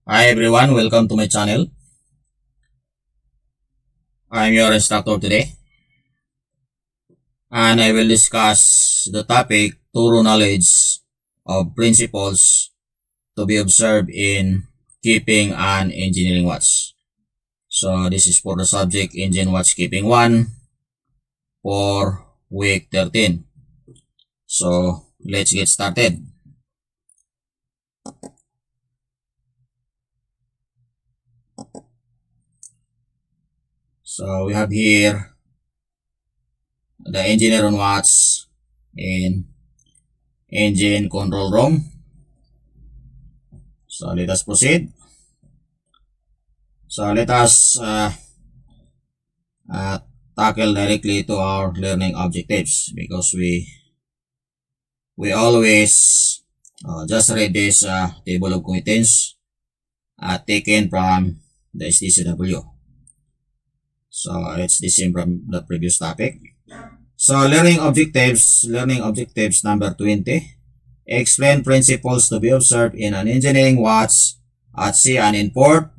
Hi everyone, welcome to my channel. I'm your instructor today and I will discuss the topic thorough knowledge of principles to be observed in keeping an engineering watch. So this is for the subject Engine Watch Keeping 1 for week 13. So let's get started. So we have here the engineer on watch in engine control room. So let us proceed. So let us tackle directly to our learning objectives, because we always just read this table of contents taken from the STCW. So it's the same from the previous topic. So learning objectives number 20. Explain principles to be observed in an engineering watch at sea and in port,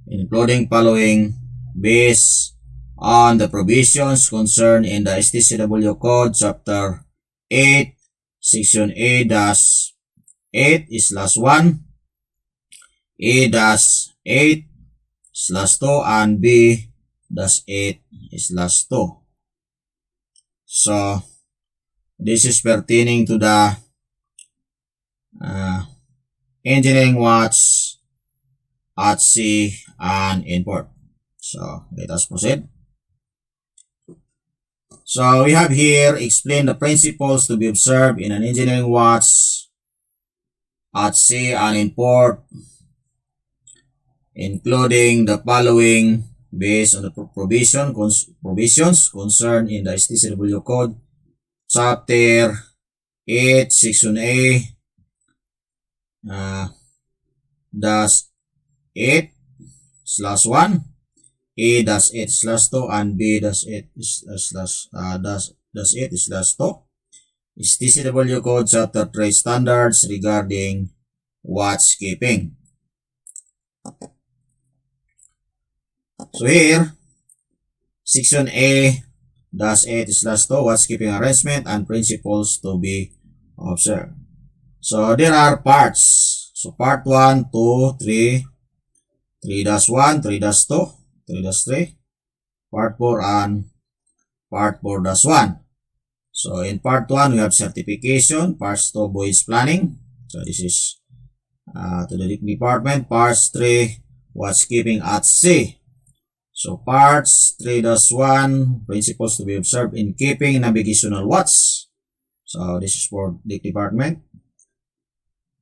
including following based on the provisions concerned in the STCW Code Chapter 8, Section A-8/1, A-8/2, and B-8/2. So this is pertaining to the engineering watch at sea and in port. So let us proceed. So we have here explain the principles to be observed in an engineering watch at sea and in port, including the following based on the provisions concerned in the STCW Code Chapter 8, Section A-8/1, A-8/2, and B-8/2. STCW Code Chapter 3 Standards regarding watch keeping. So here, Section A-8/2, watch keeping arrangement and principles to be observed. So there are parts. So part 1, 2, 3, 3-1, 3-2, 3-3, part 4, and part 4-1. So in part 1, we have certification, parts 2, voyage planning. So this is to the department. Parts 3, watch keeping at sea. So parts 3-1, principles to be observed in keeping navigational watch. So this is for the department.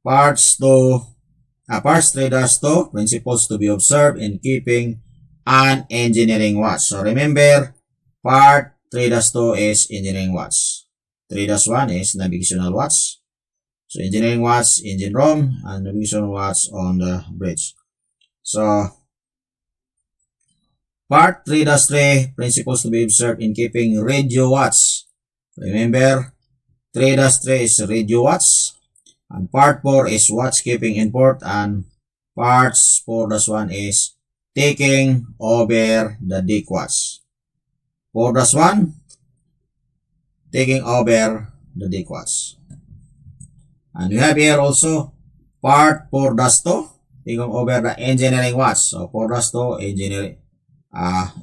Parts 3-2, principles to be observed in keeping an engineering watch. So remember, part 3-2 is engineering watch. 3-1 is navigational watch. So engineering watch, engine room, and navigational watch on the bridge. So part 3-3, principles to be observed in keeping radio watch. Remember, 3-3 is radio watch. And part 4 is watch keeping in port, and parts 4-1 is taking over the deck watch. 4-1, taking over the deck watch. And we have here also part 4-2, taking over the engineering watch. So 4-2,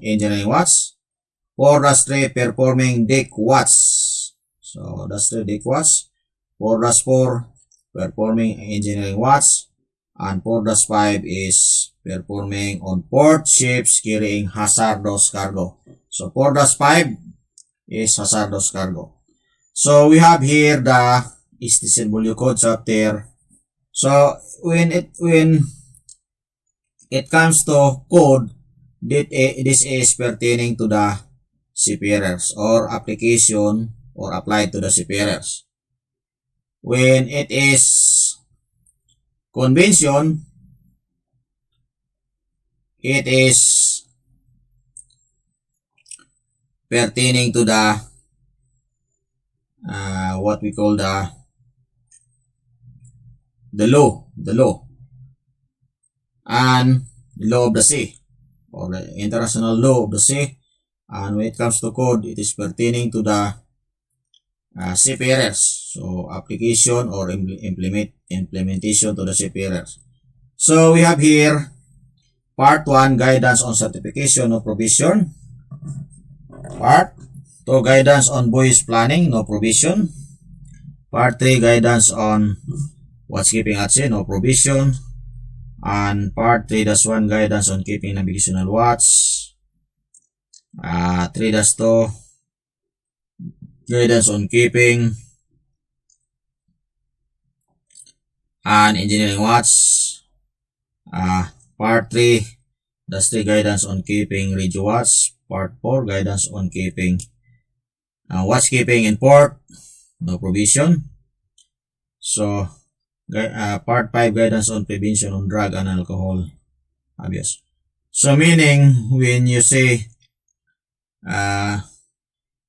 engineering watch. 4-3, performing deck watch. So that's the deck watch. 4-4, performing engineering watch, and 4-5 is performing on port ships carrying hazardous cargo. So 4-5 is hazardous cargo. So we have here the STCW Code Chapter. So when it comes to code, this is pertaining to the seafarers or application or applied to the seafarers. When it is convention, it is pertaining to the what we call the law. and law of the sea, or the international law of the sea. And when it comes to code, it is pertaining to the seafarers. So application or implementation to the seafarers. So we have here part 1, guidance on certification, no provision. Part 2, guidance on voyage planning, no provision. Part 3, guidance on watchkeeping at sea, no provision. And part 3-1, guidance on keeping navigational watch. 3-2, guidance on keeping and engineering watch. Part 3-3, guidance on keeping radio watch. Part 4, guidance on keeping watchkeeping in port, no provision. So part 5, guidance on prevention on drug and alcohol abuse. So meaning, when you say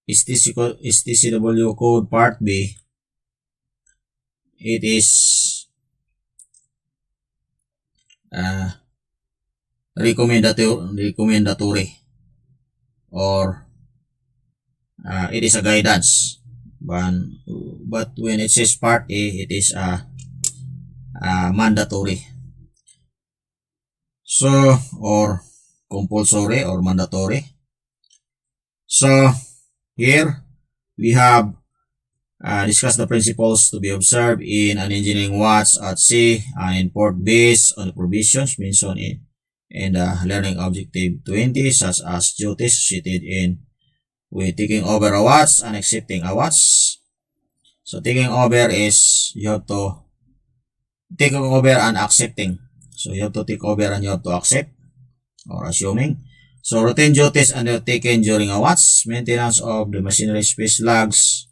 STCW code part B, it is recommendatory, or it is a guidance, but when it says part A, it is mandatory. So, or compulsory or mandatory. So here we have discussed the principles to be observed in an engineering watch at sea and in port based on the provisions mentioned in the learning objective 20, such as duties associated in with taking over a watch and accepting a watch. So taking over is you have to take over and accepting. So you have to take over and you have to accept, or assuming. So routine duties undertaken during a watch, maintenance of the machinery space logs.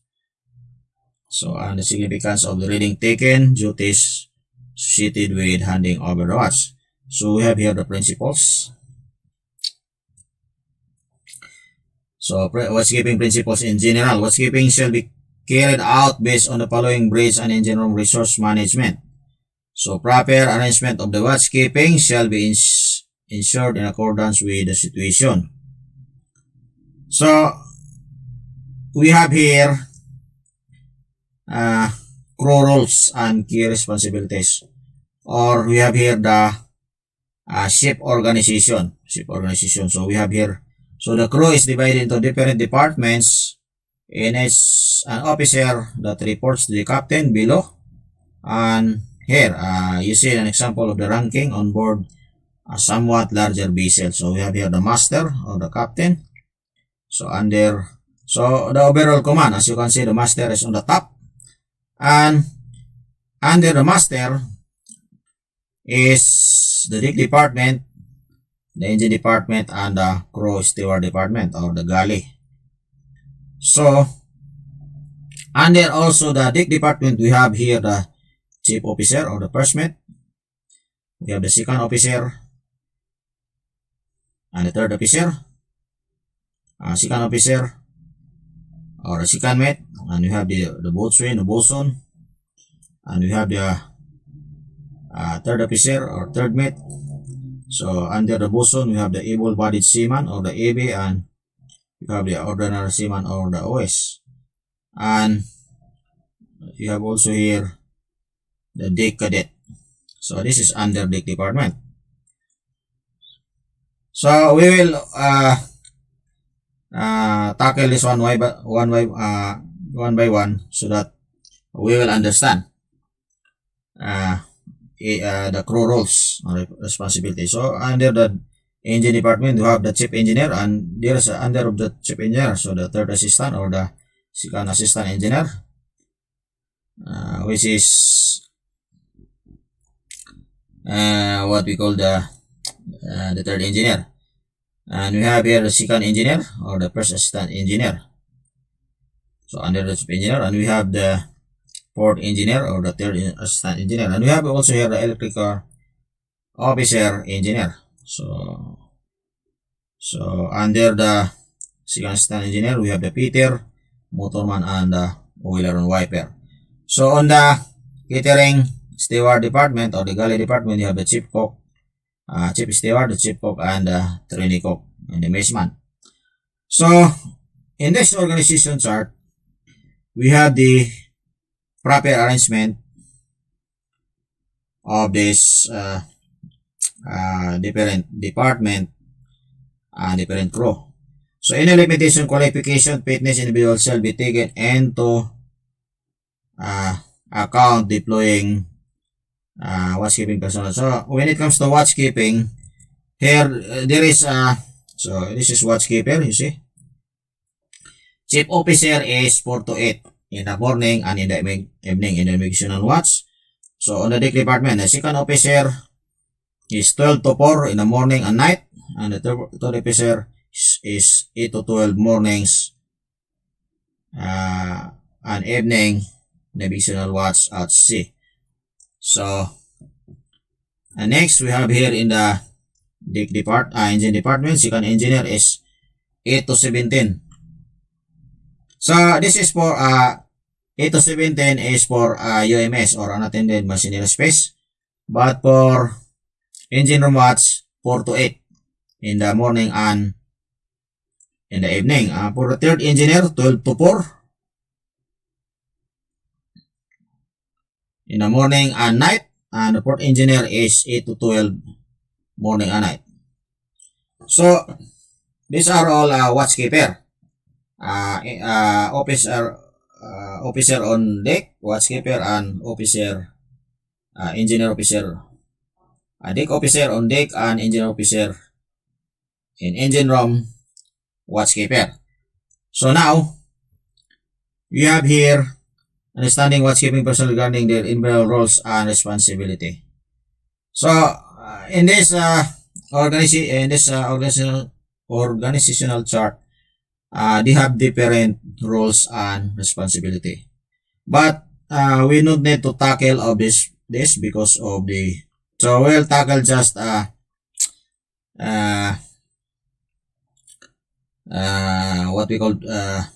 So and the significance of the reading taken, duties associated with handing over the watch. So we have here the principles. So watchkeeping principles in general. Watchkeeping shall be carried out based on the following bridge and engine room resource management. So proper arrangement of the watchkeeping shall be ensured in accordance with the situation. So we have here crew roles and key responsibilities, or we have here the ship organization. So we have here, so the crew is divided into different departments, and it's an officer that reports to the captain below. And here you see an example of the ranking on board a somewhat larger vessel. So we have here the master or the captain. So the overall command, as you can see, the master is on the top, and under the master is the deck department, the engine department, and the crew steward department, or the galley. So under also the deck department, we have here the chief officer or the first mate. We have the second officer and the third officer, second officer or the second mate, and we have the boatswain, the bosun, and we have the third officer or third mate. So under the bosun, we have the able-bodied seaman or the AB, and you have the ordinary seaman or the OS. And you have also here the deck cadet. So this is under deck department. So we will tackle this one by one, so that we will understand the crew roles or responsibility. So under the engine department, you have the chief engineer, and there is under of the chief engineer, so the third assistant or the second assistant engineer, which is what we call the third engineer. And we have here the second engineer or the first assistant engineer, so under the chief engineer. And we have the fourth engineer or the third assistant engineer, and we have also here the electrical officer engineer. So under the second assistant engineer, we have the fitter, motorman, and the oiler and wiper. So on the catering steward department or the galley department, you have the chief cook chief steward, the chief cook, and the trainee cook, and the messman. So, in this organization chart, we have the proper arrangement of this different department and different crew. So, any limitation, qualification, fitness, individual shall be taken into account deploying watchkeeping personnel. So, when it comes to watchkeeping, here, there is so this is watchkeeper, you see. Chief officer is 4 to 8 in the morning and in the evening in the navigational watch. So, on the deck department, the second officer is 12 to 4 in the morning and night, and the third officer is 8 to 12 mornings and evening navigational watch at sea. So, next we have here in the deck engine department, second engineer is 8 to 17. So, this is for 8 to 17 is for UMS or unattended machinery space. But for engine room watch, 4 to 8 in the morning and in the evening. For the third engineer, 12 to 4 in the morning and night. And the fourth engineer is 8 to 12 morning and night. So, these are all watchkeeper. Officer on deck, watchkeeper, and officer, engineer officer, deck officer on deck, and engineer officer in engine room, watchkeeper. So now, we have here understanding watchkeeping personnel regarding their individual roles and responsibility. So, in this organizational chart, they have different roles and responsibility. But we don't need to tackle of this because of the, so we'll tackle just what we call the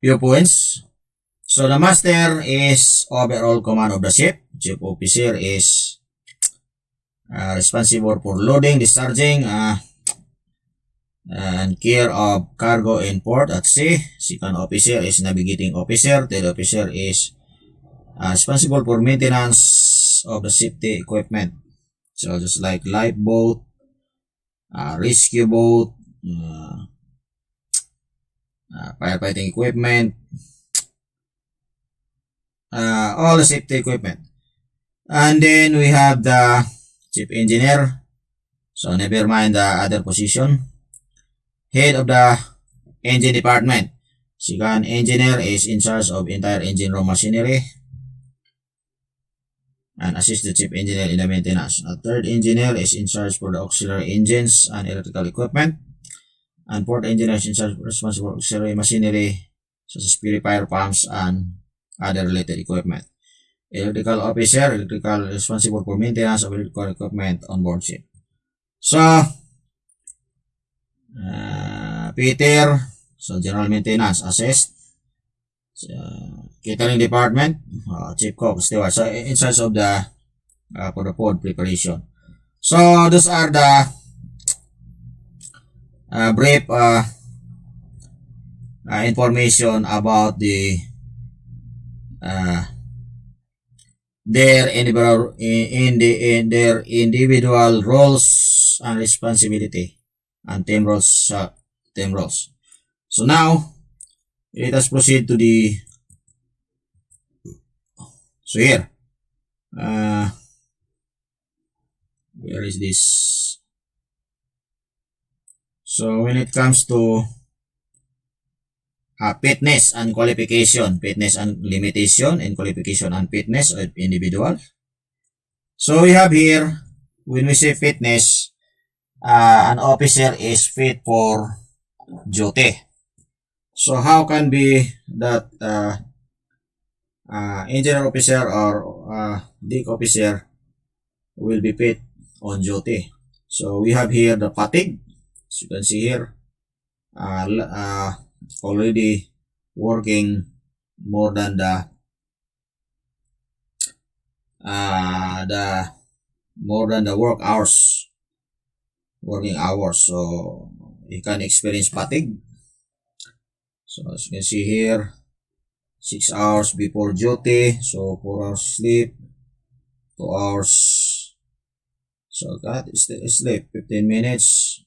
few points. So the master is overall command of the ship. Chief officer is responsible for loading, discharging, and care of cargo in port at sea. Second officer is navigating officer. Third officer is responsible for maintenance of the safety equipment. So just like lifeboat, rescue boat, firefighting equipment, all the safety equipment. And then we have the chief engineer. So never mind the other position. Head of the engine department. Second engineer is in charge of entire engine room machinery and assist the chief engineer in the maintenance. A third engineer is in charge for the auxiliary engines and electrical equipment. And fourth engineer is in charge responsible for auxiliary machinery such as purifier pumps and other related equipment. Electrical officer, electrical responsible for maintenance of electrical equipment on board ship. So, Peter, so general maintenance, assist. Catering department, chief cook, steward. So, in charge of the for the food preparation. So, those are the brief information about the their individual roles and responsibility and team roles. So now let us proceed to the, so here where is this? So when it comes to fitness and qualification, fitness and limitation, and qualification and fitness of individual. So we have here, when we say fitness, an officer is fit for duty. So how can be that engineer officer or deck officer will be fit on duty? So we have here the fatigue. As you can see here, already working more than the the more than the working hours. So you can experience fatigue. So as you can see here, 6 hours before duty, so 4 hours sleep, 2 hours, so that is the sleep, 15 minutes.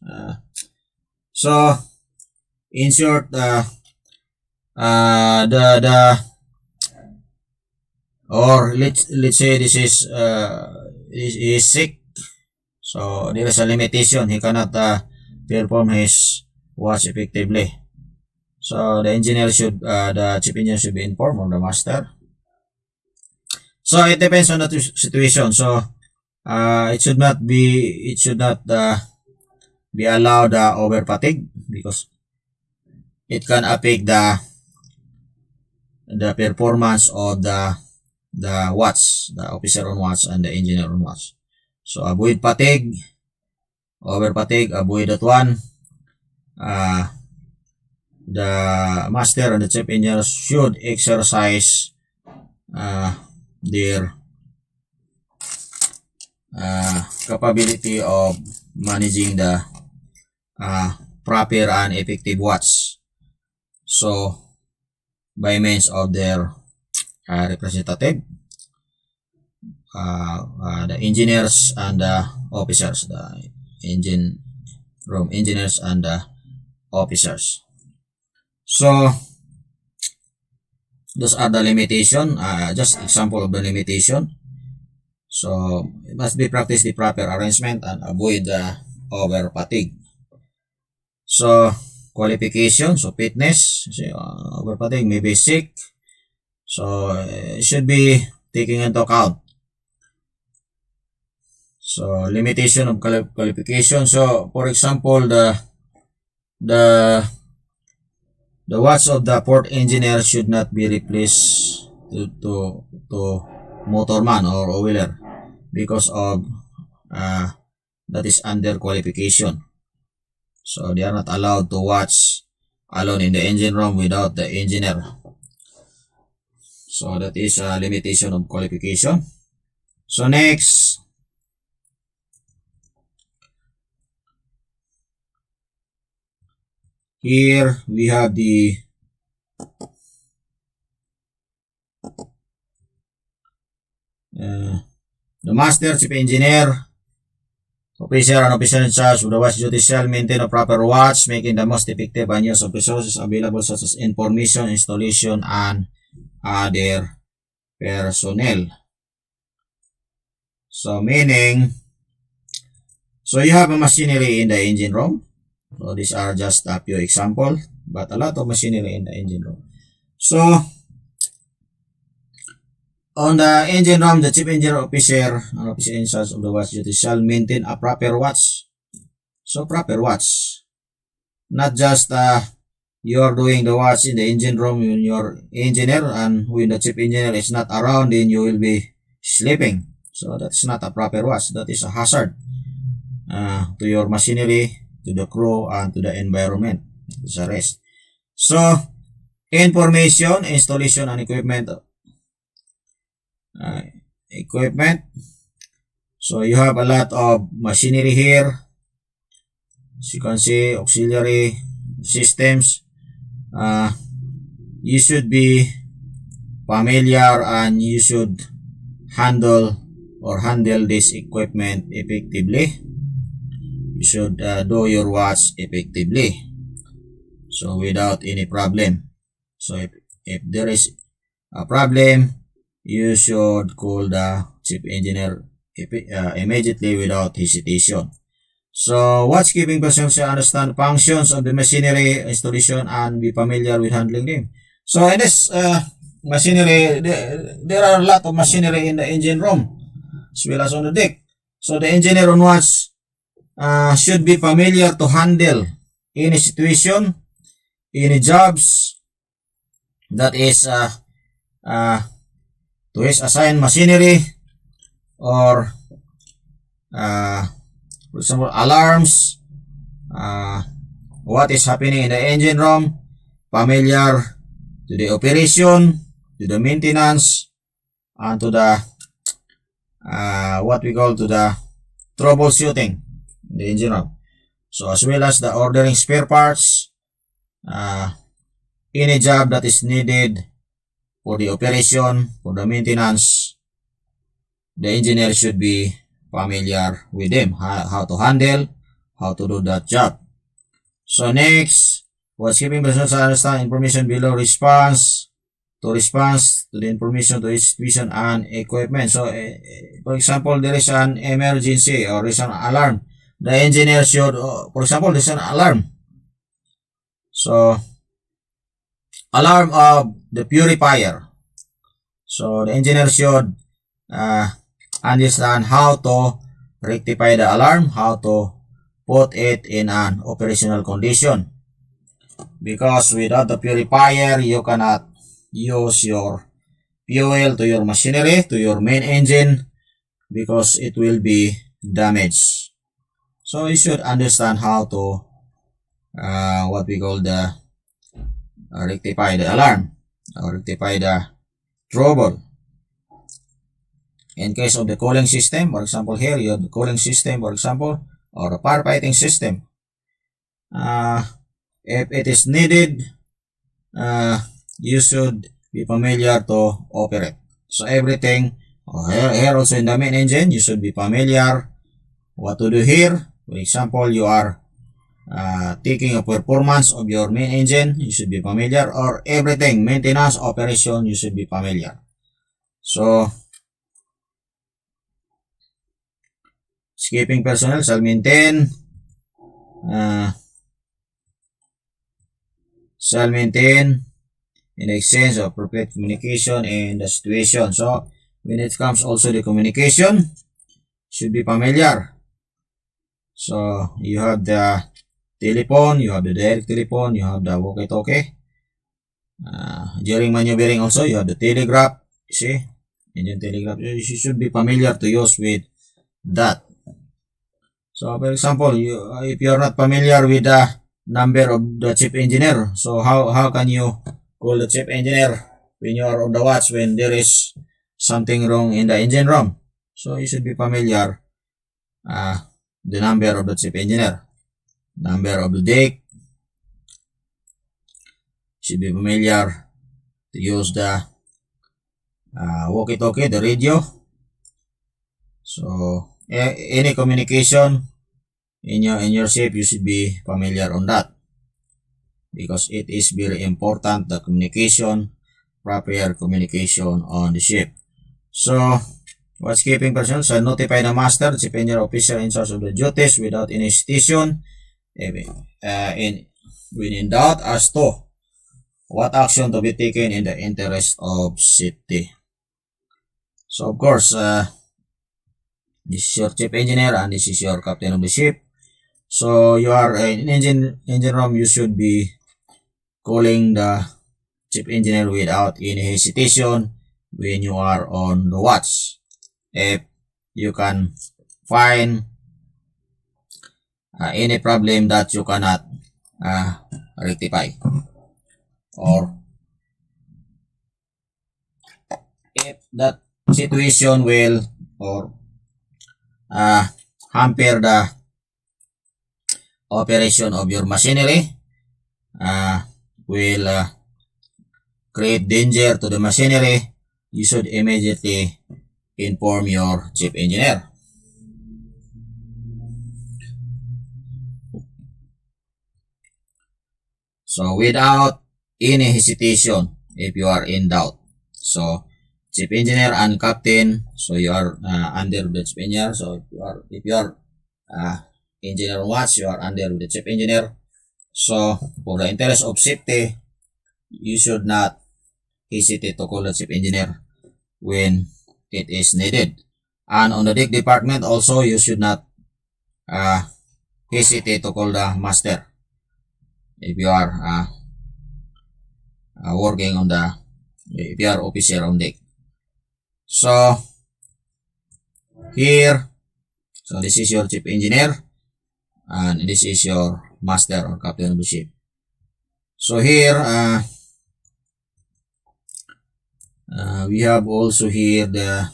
So in short, or let's say this is sick, so there is a limitation. He cannot perform his watch effectively. So the engineer should, the chief engineer should be informed of the master. So it depends on the situation. So it should not be allowed over fatigue, because it can affect the performance of the watch, the officer on watch and the engineer on watch. So avoid fatigue, over fatigue, avoid that one. The master and the chief engineer should exercise their capability of managing the proper and effective watch. So by means of their representative, the engineers and the officers, the engine room engineers and the officers. So those are the limitation, just example of the limitation. So it must be practice the proper arrangement and avoid over fatigue. So qualification, so fitness, over fatigue, maybe sick, so it should be taken into account. So limitation of qualification. So for example, the watch of the port engineer should not be replaced to motorman or oiler, because of that is under qualification. So they are not allowed to watch alone in the engine room without the engineer. So that is a limitation of qualification. So next, here we have the master, chief engineer, officer, and officer in charge of the watch duty shall maintain a proper watch, making the most effective and use of resources available such as information, installation, and other personnel. So meaning, so you have a machinery in the engine room. So these are just a few examples, but a lot of machinery in the engine room. So on the engine room, the chief engineer, officer, and officer in charge of the watch duty shall maintain a proper watch. So proper watch, not just you're doing the watch in the engine room when your engineer, and when the chief engineer is not around, then you will be sleeping. So that's not a proper watch. That is a hazard to your machinery, to the crew, and to the environment. It's a rest. So information, installation, and equipment. So you have a lot of machinery here. As you can see, auxiliary systems. You should be familiar, and you should handle this equipment effectively. You should do your watch effectively, so without any problem. So if there is a problem, you should call the chief engineer immediately without hesitation. So watchkeeping personnel should understand functions of the machinery installation and be familiar with handling them. So in this machinery, there are a lot of machinery in the engine room as well as on the deck. So the engineer on watch should be familiar to handle any situation, any jobs that is to his assigned machinery, or for example, alarms, what is happening in the engine room, familiar to the operation, to the maintenance, and to the what we call to the troubleshooting in the engine room. So as well as the ordering spare parts, any job that is needed for the operation, for the maintenance, the engineer should be familiar with them, how to handle, how to do that job. So next, housekeeping personnel understand information below response to the information to each vision and equipment. So for example, there is an emergency or there is an alarm. The engineer should, for example, there's an alarm. So alarm of the purifier. So the engineer should understand how to rectify the alarm, how to put it in an operational condition. Because without the purifier, you cannot use your fuel to your machinery, to your main engine, because it will be damaged. So you should understand how to what we call the rectify the alarm or rectify the trouble. In case of the cooling system, for example, here you have the cooling system, for example, or a firefighting system. If it is needed, you should be familiar to operate. So everything, here also in the main engine, you should be familiar what to do here. For example, you are taking a performance of your main engine, you should be familiar, or everything, maintenance, operation, you should be familiar. So, skipping personnel shall maintain in the exchange of appropriate communication in the situation. So, when it comes also the communication, should be familiar. So, you have the telephone, you have the direct telephone, you have the walkie-talkie. During maneuvering also, you have the telegraph, you see, engine telegraph. You should be familiar to use with that. So, for example, if you are not familiar with the number of the chief engineer, so how can you call the chief engineer when you are on the watch when there is something wrong in the engine room? So, you should be familiar the number of the chief engineer, number of the deck. Should be familiar to use the walkie-talkie, the radio. So any communication in your ship, you should be familiar on that, because it is very important, the communication, proper communication on the ship. So housekeeping personnel shall notify the master, chief engineer, officer in charge of the duties without any hesitation, when in doubt as to what action to be taken in the interest of safety. So of course, this is your chief engineer and this is your captain of the ship. So you are in engine room, you should be calling the chief engineer without any hesitation when you are on the watch. If you can find any problem that you cannot rectify, or if that situation will or hamper the operation of your machinery, will create danger to the machinery, you should immediately inform your chief engineer. So without any hesitation, if you are in doubt. So chief engineer and captain, so you are under the chief engineer. So if you are engineer watch, you are under the chief engineer. So for the interest of safety, you should not hesitate to call the chief engineer when it is needed. And on the deck department also, you should not hesitate to call the master if you are working on if you are officer on deck. So here, so this is your chief engineer and this is your master or captain of the ship. So here we have also here the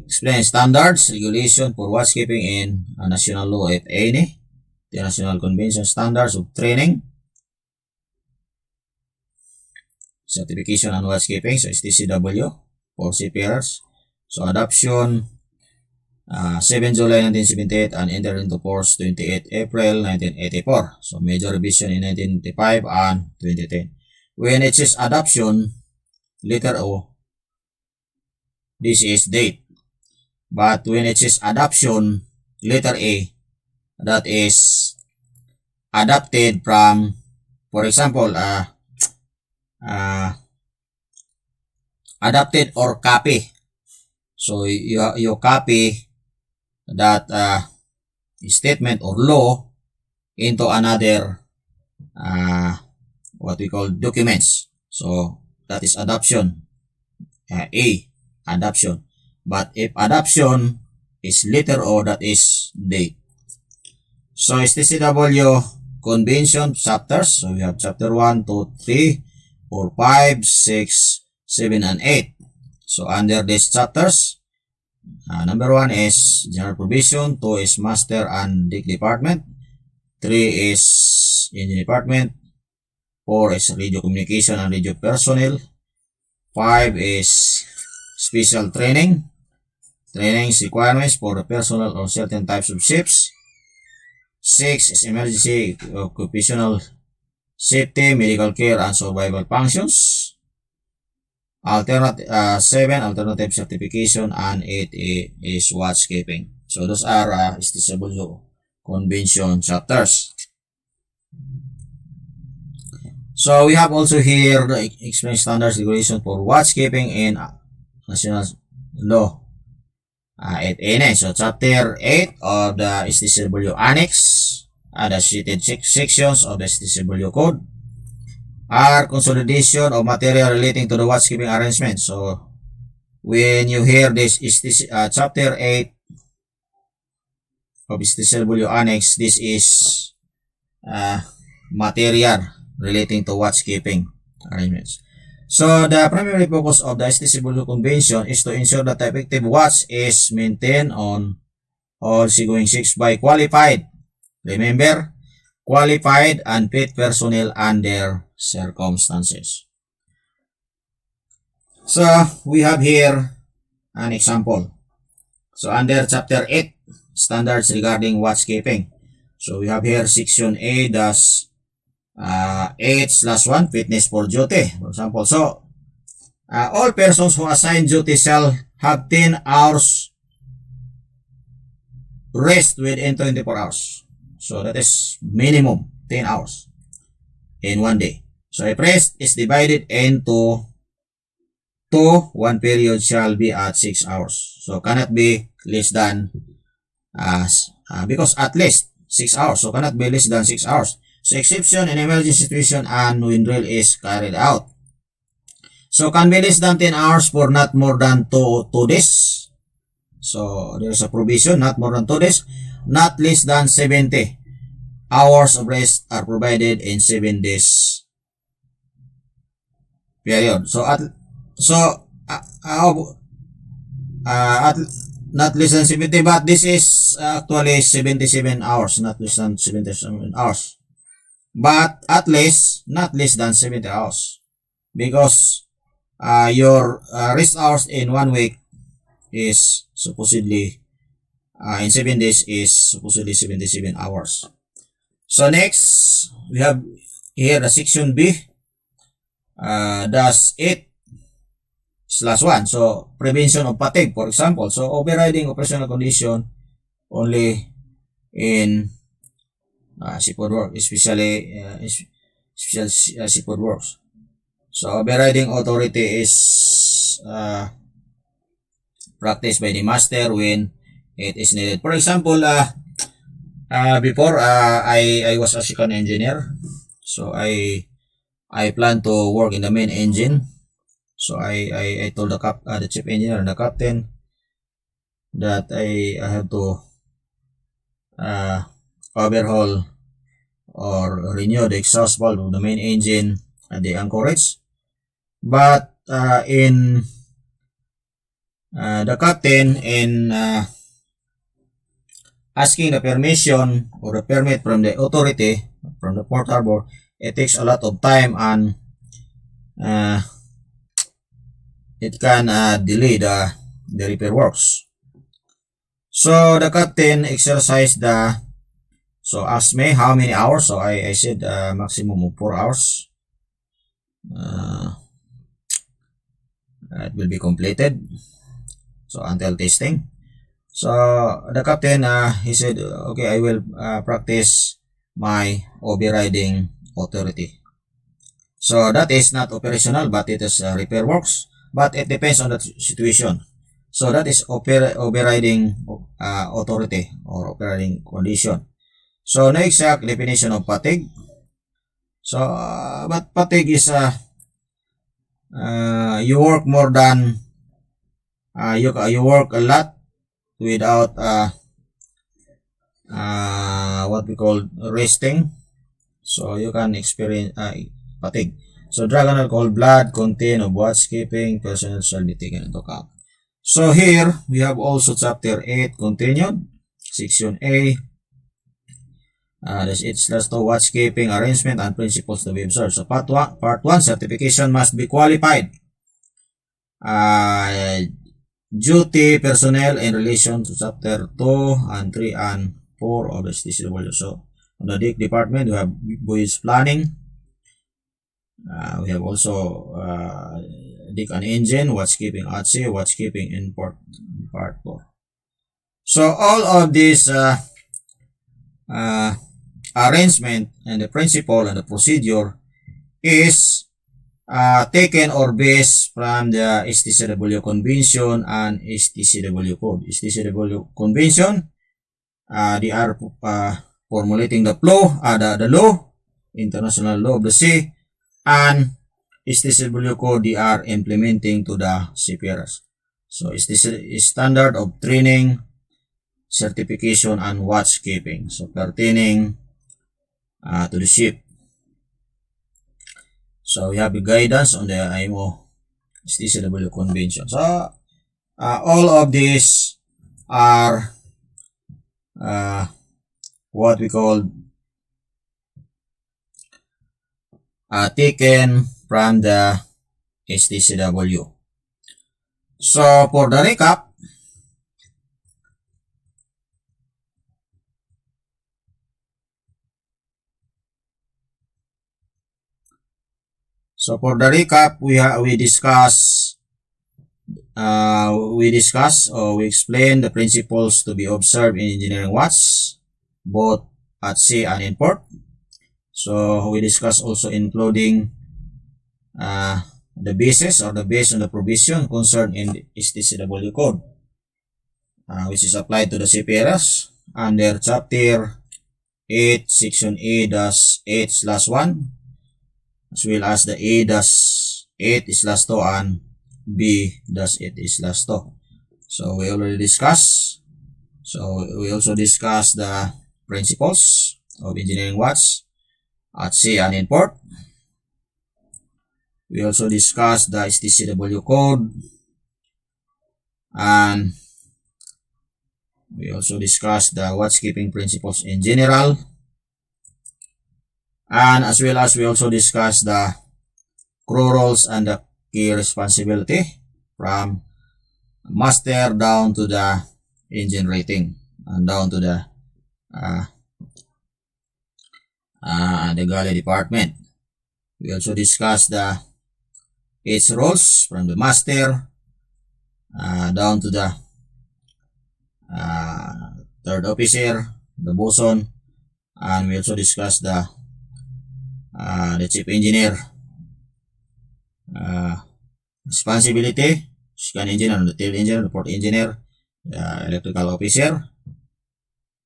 Explain standards, regulation for watchkeeping in national law at any, International Convention Standards of Training, Certification on Watchkeeping, so STCW for seafarers. So adoption 7 July 1978 and entered into force 28 April 1984. So major revision in 1985 and 2010. When it says adoption, letter O, this is date. But when it says adoption, letter A, that is adopted from, for example, adopted or copy. So you copy that statement or law into another what we call documents. So that is adoption. A, adoption. But if adoption is letter O, that is date. So STCW convention chapters. So we have chapter 1, 2, 3, 4, 5, 6, 7, and 8. So under these chapters, number 1 is general provision, 2 is master and deck department, 3 is engine department, 4 is radio communication and radio personnel, 5 is special training, trainings requirements for the personnel on certain types of ships, 6 is emergency occupational safety, medical care, and survival functions, 7 alternative certification, and 8 is watchkeeping. So those are STCW convention chapters. So we have also here the explain standards regulation for watchkeeping in national law at NA. So chapter 8 of the STCW annex, the cited sections of the STCW code are consolidation of material relating to the watchkeeping arrangement. So when you hear this is chapter 8 of STCW annex, this is material relating to watchkeeping arrangements. So the primary focus of the STCW convention is to ensure that the effective watch is maintained on all seagoing ships by qualified, remember, qualified and fit personnel under circumstances. So we have here an example. So under chapter 8, standards regarding watchkeeping. So we have here section A dash 8/1, fitness for duty, for example. So all persons who assign duty shall have 10 hours rest within 24 hours. So that is minimum 10 hours in one day. So if rest is divided into 2, one period shall be at 6 hours. So cannot be less than because at least 6 hours. So cannot be less than 6 hours. So exception in emergency situation and when drill is carried out. So can be less than 10 hours for not more than 2 days. So there is a provision, not more than 2 days. Not less than 70 hours of rest are provided in 7 days period. So at not less than 70, but this is actually 77 hours, not less than 77 hours. But at least, not less than 70 hours. Because your rest hours in 1 week is supposedly, in 7 days is supposedly 77 hours. So next, we have here the section B, dash 8/1. So prevention of fatigue, for example. So overriding operational condition only in seafood work, especially seafood works. So overriding authority is practiced by the master when it is needed. For example, before I was a second engineer, so I plan to work in the main engine. So I told the chief engineer and the captain that I have to overhaul or renew the exhaust valve of the main engine at the anchorage. But in the captain in asking the permission or the permit from the authority, from the Port Harbor, it takes a lot of time and it can delay the repair works. So the captain exercised so asked me how many hours. So I said maximum of 4 hours. It will be completed. So until testing. So the captain, he said, okay, I will practice my overriding authority. So that is not operational, but it is repair works. But it depends on the situation. So that is overriding authority or overriding condition. So no exact definition of fatigue. So but fatigue is you work more than you work a lot without what we call resting, so you can experience fatigue. So drug and alcohol, blood, content of watchkeeping, personnel shall be taken into account. So here we have also chapter 8 continued, section A. It's just the watchkeeping arrangement and principles to be observed. So part 1 certification must be qualified. Duty personnel in relation to chapter 2 and 3 and 4 of the STCW. So on the DIC department, we have voyage planning. We have also DIC and engine, watchkeeping at sea, watchkeeping in port, part 4. So all of these arrangement and the principle and the procedure is taken or based from the STCW Convention and STCW Code. STCW Convention, they are formulating the law, international law of the sea, and STCW Code, they are implementing to the seafarers. So it's the standard of training, certification, and watchkeeping, so pertaining to the ship. So we have the guidance on the IMO STCW Convention. So all of these are what we call taken from the STCW. So for the recap, we discuss or we explain the principles to be observed in engineering watch, both at sea and in port. So we discuss also including the basis or the base on the provision concerned in the STCW Code, which is applied to the seafarers under chapter 8, section A-8/1, as well as the A-8/2 and B-8/2. So we already discussed. So we also discussed the principles of engineering watch at sea and in port. We also discussed the STCW Code, and we also discussed the watchkeeping principles in general, and as well as we also discussed the crew roles and the key responsibility from master down to the engine rating and down to the galley department. We also discussed the its roles from the master down to the third officer, the bosun, and we also discussed the chief engineer responsibility, scan engineer, the tail engineer, the port engineer, the electrical officer,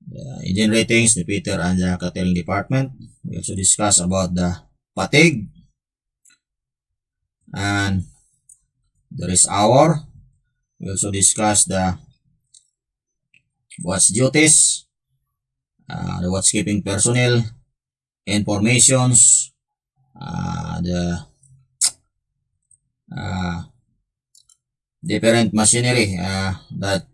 the engine ratings, the Peter and the catering department. We also discussed about the fatigue and the rest hour. We also discussed the watch duties, the watchkeeping personnel, informations, different machinery that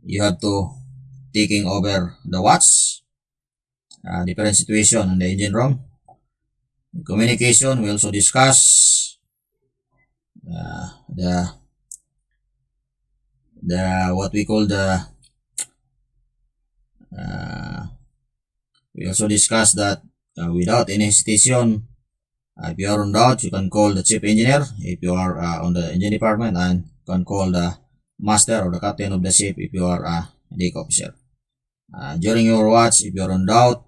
you have to taking over the watch, different situation in the engine room. Communication, we also discuss the what we call the we also discuss that without any hesitation, if you are on doubt, you can call the chief engineer. If you are on the engine department, and you can call the master or the captain of the ship if you are a deck officer. During your watch, if you are on doubt,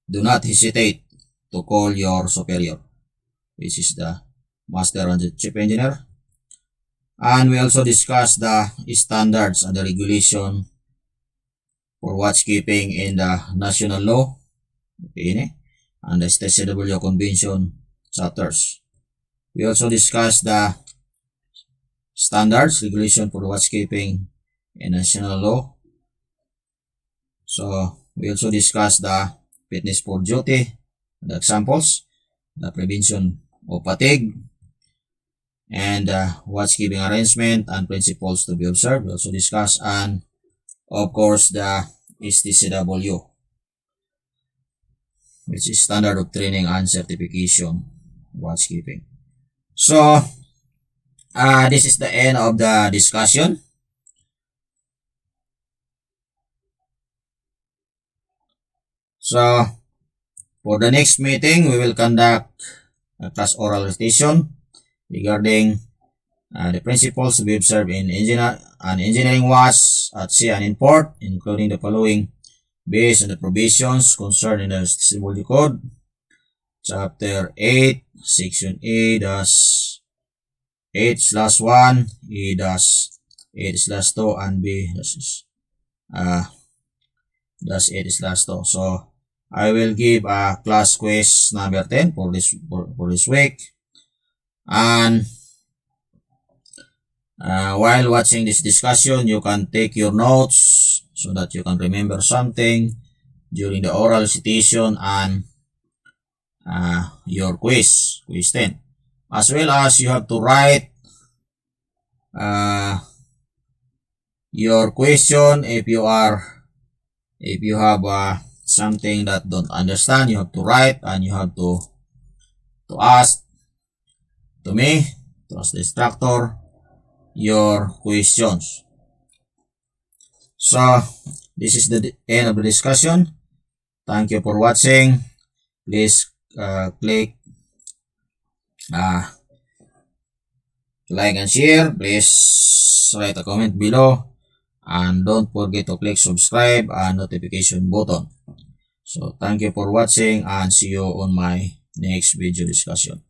do not hesitate to call your superior, which is the master and the chief engineer. And we also discuss the standards and the regulation for watchkeeping in the national law, and the STCW convention chapters. We also discuss the standards, regulation for watchkeeping in national law. So we also discuss the fitness for duty, the examples, the prevention of fatigue, and watchkeeping arrangement and principles to be observed. We also discuss, and of course, the STCW, which is standard of training and certification watchkeeping. So this is the end of the discussion. So for the next meeting, we will conduct a class oral recitation regarding the principles to be observed in engineering watch at sea and in port, including the following based on the provisions concerned in the STCW Code, Chapter 8, Section A-8/1, A-8/2, and B-8/2. So I will give a class quiz number 10 for this week. And while watching this discussion, you can take your notes so that you can remember something during the oral recitation and your quiz 10. As well as you have to write your question. If you have something that don't understand, you have to write, and you have to ask to me, to ask the instructor, your questions. So this is the end of the discussion. Thank you for watching. Please click like and share. Please write a comment below, and don't forget to click subscribe and notification button. So thank you for watching, and see you on my next video discussion.